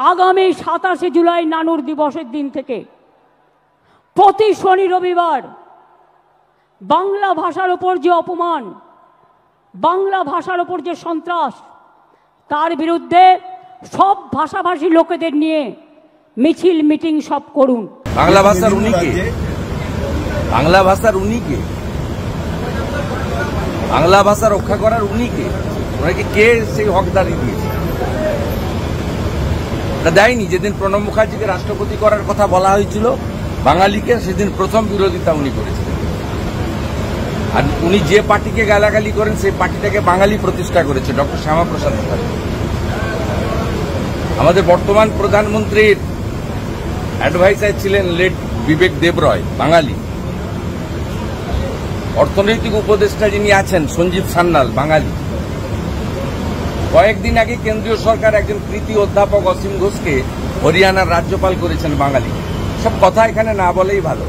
আগামী 27 জুলাই নানুর দিবসের দিন থেকে প্রতি শনি রবিবার বাংলা ভাষার উপর যে অপমান, বাংলা ভাষার উপর যে সন্ত্রাস, তার বিরুদ্ধে সব ভাষাভাষী লোকেদের নিয়ে মিছিল মিটিং সব করুন। বাংলা ভাষার উনি কে? বাংলা ভাষার উনি কে? বাংলা ভাষা রক্ষা করার উনি কে? ওনাকে কে সেই হকদারি দিয়েছে? এটা দেয়নি। যেদিন প্রণব মুখার্জিকে রাষ্ট্রপতি করার কথা বলা হয়েছিল বাঙালিকে, সেদিন প্রথম বিরোধিতা উনি করেছিলেন। আর উনি যে পার্টিকে গালাগালি করেন সেই পার্টিটাকে বাঙালি প্রতিষ্ঠা করেছে, ডক্টর শ্যামাপ্রসাদ মুখার্জি। আমাদের বর্তমান প্রধানমন্ত্রীর অ্যাডভাইসার ছিলেন লেট বিবেক দেবরয়, বাঙালি। অর্থনৈতিক উপদেষ্টা যিনি আছেন সঞ্জীব সান্যাল, বাঙালি। কয়েকদিন আগে কেন্দ্রীয় সরকার একজন কৃতি অধ্যাপক অসীম ঘোষকে হরিয়ানার রাজ্যপাল করেছেন, বাঙালি। সব কথা এখানে না বলেই ভালো।